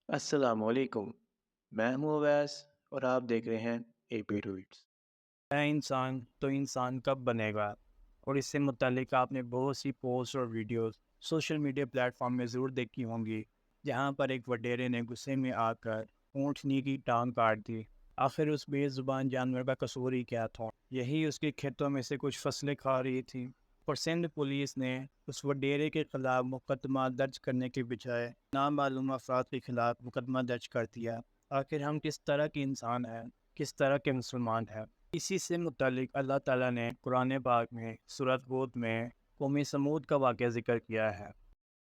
السلام علیکم، میں ہوں اویس اور آپ دیکھ رہے ہیں اے پی ٹویٹس۔ ہے انسان تو انسان کب بنے گا؟ اور اس سے متعلق آپ نے بہت سی پوسٹ اور videos social media plate form میں ضرور دیکھی ہوں گی، جہاں پر ایک وڈیرے نے غصے میں آ کر اونٹنی کی ٹانگ کاٹ دی۔ آخر اس بے زبان جانور کا قصور ہی کیا تھا؟ یہی اس کے کھیتوں میں سے کچھ فصلیں کھا رہی تھیں، اور سندھ پولیس نے اس وڈیرے کے خلاف مقدمہ درج کرنے کے بجائے نامعلوم افراد کے خلاف مقدمہ درج کر دیا۔ آخر ہم کس طرح کے انسان ہیں، کس طرح کے مسلمان ہیں؟ اسی سے متعلق اللہ تعالیٰ نے قرآن پاک میں سورۃ ہود میں قوم سمود کا واقعہ ذکر کیا ہے۔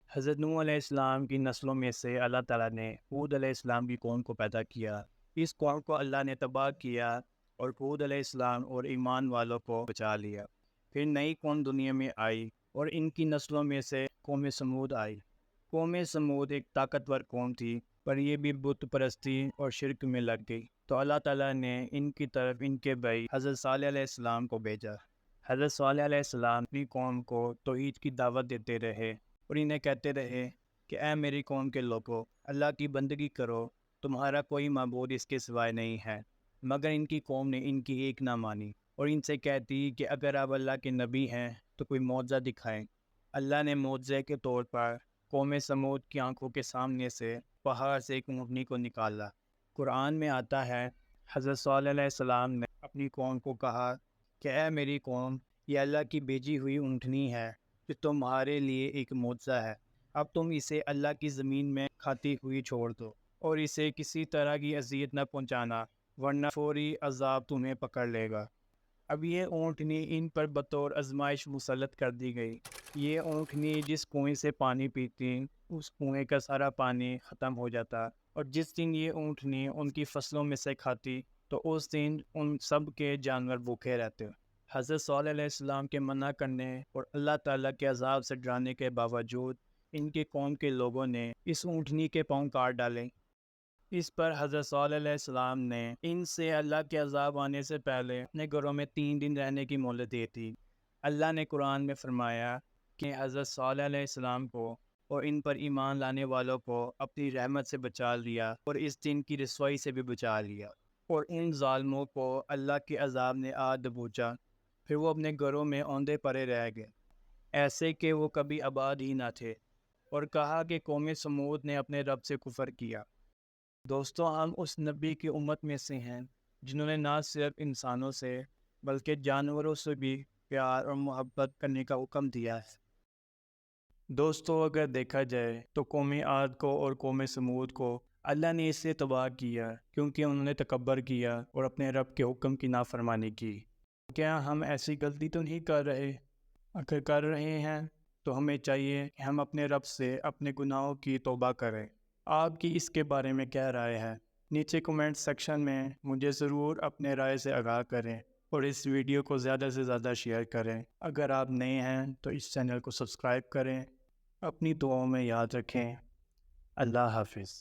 حضرت نوح علیہ السلام کی نسلوں میں سے اللہ تعالیٰ نے ہود علیہ السلام کی قوم کو پیدا کیا۔ اس قوم کو اللہ نے تباہ کیا اور ہود علیہ السلام اور ایمان والوں کو بچا لیا۔ پھر نئی قوم دنیا میں آئی اور ان کی نسلوں میں سے قوم سمود آئی۔ قوم سمود ایک طاقتور قوم تھی، پر یہ بھی بت پرستی اور شرک میں لگ گئی، تو اللہ تعالیٰ نے ان کی طرف ان کے بھائی حضرت صالح علیہ السلام کو بھیجا۔ حضرت صالح علیہ السلام اپنی قوم کو توحید کی دعوت دیتے رہے اور انہیں کہتے رہے کہ اے میری قوم کے لوگو، اللہ کی بندگی کرو، تمہارا کوئی معبود اس کے سوائے نہیں ہے۔ مگر ان کی قوم نے ان کی ایک نہ مانی اور ان سے کہتی کہ اگر آپ اللہ کے نبی ہیں تو کوئی معجزہ دکھائیں۔ اللہ نے معجزے کے طور پر قوم سمود کی آنکھوں کے سامنے سے پہاڑ سے ایک اونٹنی کو نکالا۔ قرآن میں آتا ہے، حضرت صالح علیہ السلام نے اپنی قوم کو کہا کہ اے میری قوم، یہ اللہ کی بھیجی ہوئی اونٹنی ہے جو تمہارے لیے ایک معجزہ ہے۔ اب تم اسے اللہ کی زمین میں کھاتی ہوئی چھوڑ دو اور اسے کسی طرح کی اذیت نہ پہنچانا، ورنہ فوری عذاب تمہیں پکڑ لے گا۔ اب یہ اونٹنی ان پر بطور آزمائش مسلط کر دی گئی۔ یہ اونٹنی جس کنویں سے پانی پیتی، اس کنویں کا سارا پانی ختم ہو جاتا، اور جس دن یہ اونٹنی ان کی فصلوں میں سے کھاتی تو اس دن ان سب کے جانور بھوکے رہتے۔ حضرت صالح علیہ السلام کے منع کرنے اور اللہ تعالیٰ کے عذاب سے ڈرانے کے باوجود ان کی قوم کے لوگوں نے اس اونٹنی کے پاؤں کاٹ ڈالے۔ اس پر حضرت صالح علیہ السلام نے ان سے اللہ کے عذاب آنے سے پہلے اپنے گھروں میں 3 دن رہنے کی مہلت دی تھی۔ اللہ نے قرآن میں فرمایا کہ حضرت صالح علیہ السلام کو اور ان پر ایمان لانے والوں کو اپنی رحمت سے بچا لیا اور اس دن کی رسوائی سے بھی بچا لیا، اور ان ظالموں کو اللہ کے عذاب نے آ دبوچا، پھر وہ اپنے گھروں میں اوندے پڑے رہ گئے، ایسے کہ وہ کبھی آباد ہی نہ تھے۔ اور کہا کہ قوم سمود نے اپنے رب سے کفر کیا۔ دوستو، ہم اس نبی کی امت میں سے ہیں جنہوں نے نہ صرف انسانوں سے بلکہ جانوروں سے بھی پیار اور محبت کرنے کا حکم دیا ہے۔ دوستو، اگر دیکھا جائے تو قوم عاد کو اور قوم سمود کو اللہ نے اس سے تباہ کیا کیونکہ انہوں نے تکبر کیا اور اپنے رب کے حکم کی نافرمانی کی۔ کیا ہم ایسی غلطی تو نہیں کر رہے؟ اگر کر رہے ہیں تو ہمیں چاہیے کہ ہم اپنے رب سے اپنے گناہوں کی توبہ کریں۔ آپ کی اس کے بارے میں کیا رائے ہے؟ نیچے کومنٹ سیکشن میں مجھے ضرور اپنے رائے سے آگاہ کریں اور اس ویڈیو کو زیادہ سے زیادہ شیئر کریں۔ اگر آپ نئے ہیں تو اس چینل کو سبسکرائب کریں۔ اپنی دعاؤں میں یاد رکھیں۔ اللہ حافظ۔